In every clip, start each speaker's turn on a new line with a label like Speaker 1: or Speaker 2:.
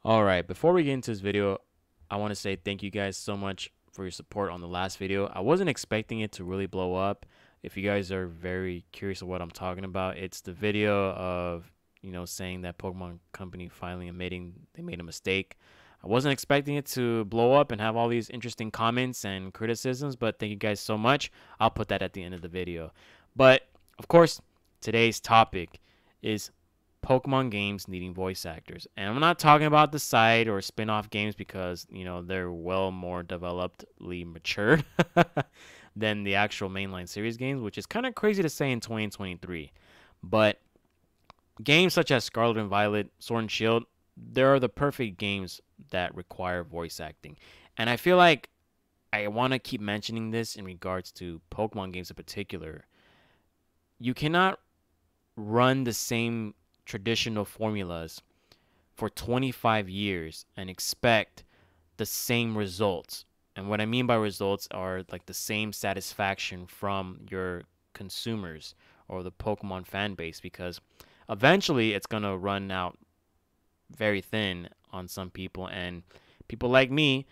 Speaker 1: All right, before we get into this video, I want to say thank you guys so much for your support on the last video. I wasn't expecting it to really blow up. If you guys are very curious of what I'm talking about, it's the video of, saying that Pokemon Company finally admitting they made a mistake. I wasn't expecting it to blow up and have all these interesting comments and criticisms, but thank you guys so much. I'll put that at the end of the video. But, of course, today's topic is Pokemon games needing voice actors. And I'm not talking about the side or spin off games because, they're well more developedly matured than the actual mainline series games, which is kind of crazy to say in 2023. But games such as Scarlet and Violet, Sword and Shield, there are the perfect games that require voice acting. And I feel like I want to keep mentioning this in regards to Pokemon games in particular. You cannot run the same traditional formulas for 25 years and expect the same results. And what I mean by results are like the same satisfaction from your consumers or the Pokemon fan base, because eventually it's going to run out very thin on some people. And people like me,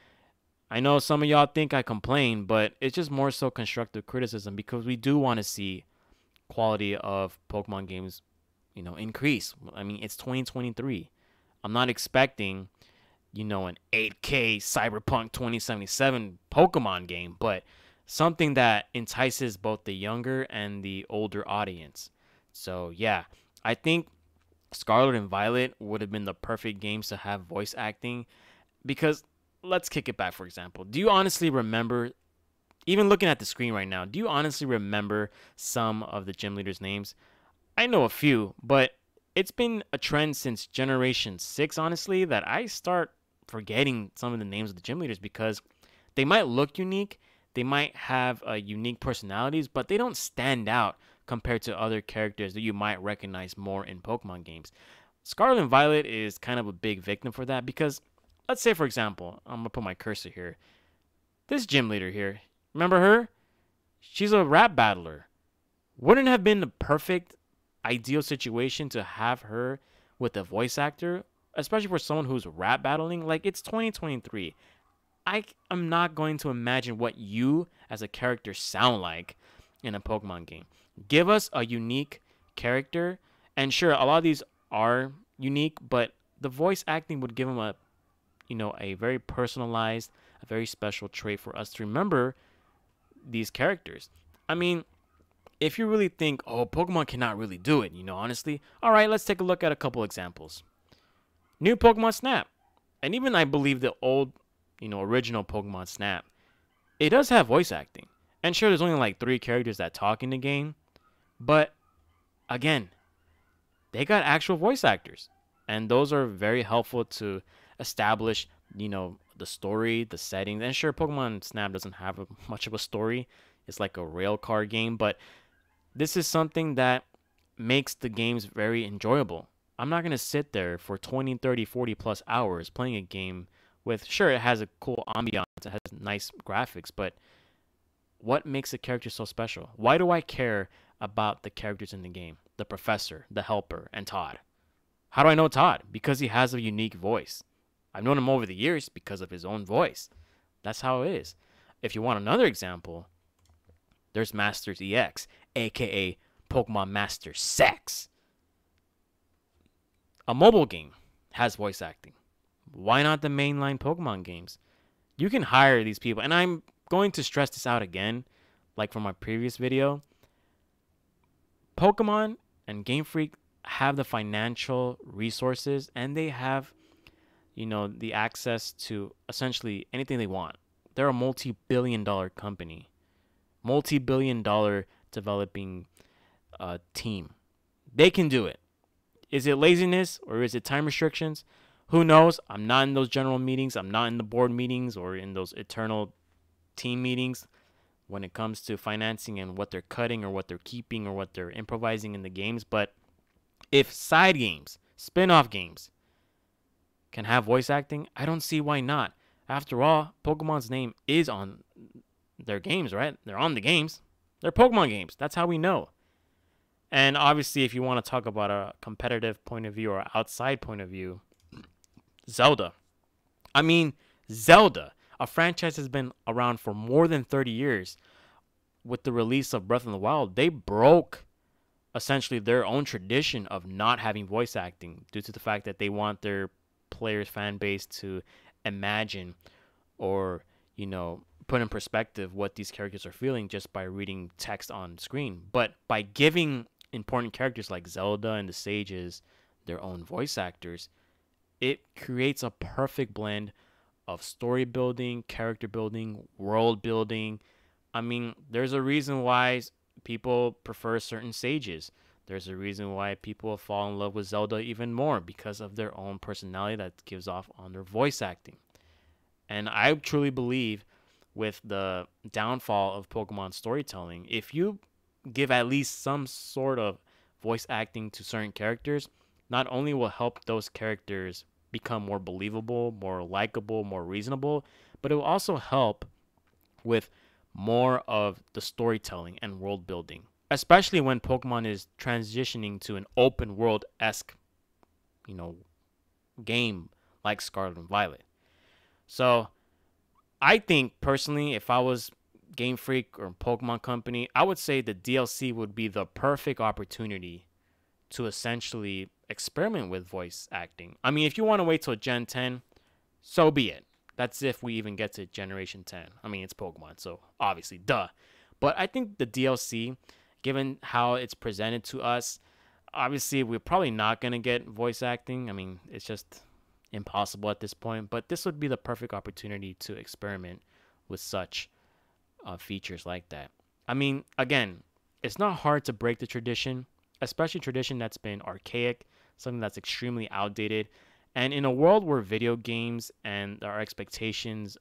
Speaker 1: I know some of y'all think I complain, but it's just more so constructive criticism because we do want to see quality of Pokemon games, increase. I mean, it's 2023. I'm not expecting, an 8K Cyberpunk 2077 Pokemon game, but something that entices both the younger and the older audience. So, yeah, I think Scarlet and Violet would have been the perfect games to have voice acting because let's kick it back, for example. Do you honestly remember, even looking at the screen right now, do you honestly remember some of the gym leaders' names? I know a few, but it's been a trend since Generation 6, honestly, that I start forgetting some of the names of the gym leaders because they might look unique, they might have unique personalities, but they don't stand out compared to other characters that you might recognize more in Pokemon games. Scarlet and Violet is kind of a big victim for that because, let's say, for example, I'm going to put my cursor here. This gym leader here, remember her? She's a rap battler. Wouldn't it have been the perfect ideal situation to have her with a voice actor, especially for someone who's rap battling? Like, it's 2023. I am not going to imagine what you as a character sound like in a Pokemon game. Give us a unique character, and sure, a lot of these are unique, but the voice acting would give them a very personalized, a very special trait for us to remember these characters. I mean, if you really think, oh, Pokemon cannot really do it, honestly, all right, let's take a look at a couple examples. New Pokemon Snap, and even I believe the old, original Pokemon Snap, it does have voice acting. And sure, there's only like 3 characters that talk in the game, but again, they got actual voice actors, and those are very helpful to establish, the story, the settings. And sure, Pokemon Snap doesn't have much of a story. It's like a rail car game, but this is something that makes the games very enjoyable. I'm not going to sit there for 20, 30, 40 plus hours playing a game with, sure, it has a cool ambiance, it has nice graphics, but what makes a character so special? Why do I care about the characters in the game? The professor, the helper, and Todd. How do I know Todd? Because he has a unique voice. I've known him over the years because of his own voice. That's how it is. If you want another example, there's Masters EX, aka Pokemon Master Sex. A mobile game has voice acting. Why not the mainline Pokemon games? You can hire these people, and I'm going to stress this out again, like from my previous video. Pokemon and Game Freak have the financial resources, and they have, the access to essentially anything they want. They're a multi-billion-dollar company, multi-billion-dollar developing team. They can do it. Is it laziness or is it time restrictions? Who knows? I'm not in those general meetings. I'm not in the board meetings or in those eternal team meetings when it comes to financing and what they're cutting or what they're keeping or what they're improvising in the games. But if side games, spin-off games can have voice acting, I don't see why not. After all, Pokemon's name is on their games, right? They're on the games. They're Pokemon games. That's how we know. And obviously, if you want to talk about a competitive point of view or outside point of view, Zelda. I mean, Zelda, a franchise has been around for more than 30 years. With the release of Breath of the Wild, they broke essentially their own tradition of not having voice acting due to the fact that they want their players' fan base to imagine or, put in perspective what these characters are feeling just by reading text on screen. But by giving important characters like Zelda and the Sages their own voice actors, it creates a perfect blend of story building, character building, world building. I mean, there's a reason why people prefer certain Sages. There's a reason why people fall in love with Zelda even more because of their own personality that gives off on their voice acting. And I truly believe with the downfall of Pokemon storytelling, if you give at least some sort of voice acting to certain characters, not only will help those characters become more believable, more likable, more reasonable, but it will also help with more of the storytelling and world building, especially when Pokemon is transitioning to an open world esque, game like Scarlet and Violet. So I think personally, if I was Game Freak or Pokemon Company, I would say the DLC would be the perfect opportunity to essentially experiment with voice acting. I mean, if you want to wait till Gen 10, so be it. That's if we even get to Generation 10. I mean, it's Pokemon, so obviously, duh. But I think the DLC, given how it's presented to us, obviously, we're probably not going to get voice acting. I mean, it's just impossible at this point. But this would be the perfect opportunity to experiment with such features like that. I mean, again, it's not hard to break the tradition, especially tradition that's been archaic, something that's extremely outdated. And in a world where video games and our expectations,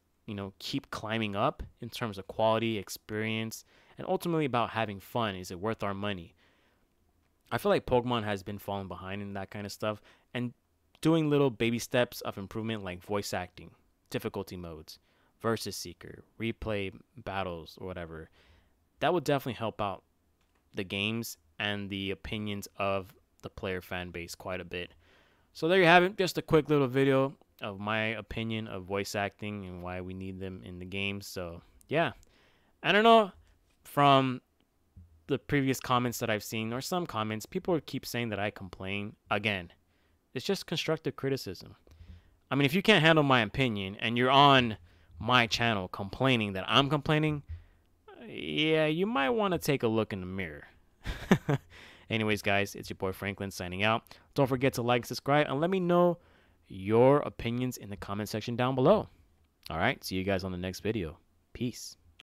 Speaker 1: keep climbing up in terms of quality, experience, and ultimately about having fun, is it worth our money? I feel like Pokemon has been falling behind in that kind of stuff and doing little baby steps of improvement like voice acting, difficulty modes, versus seeker, replay battles, or whatever. That would definitely help out the games and the opinions of the player fan base quite a bit. So there you have it, just a quick little video of my opinion of voice acting and why we need them in the games. So yeah, I don't know, from the previous comments that I've seen, or some comments, people keep saying that I complain. Again, it's just constructive criticism. I mean, if you can't handle my opinion and you're on my channel complaining that I'm complaining, yeah, you might want to take a look in the mirror. Anyways, guys, it's your boy Franklin signing out. Don't forget to like, subscribe, and let me know your opinions in the comment section down below. All right, see you guys on the next video. Peace.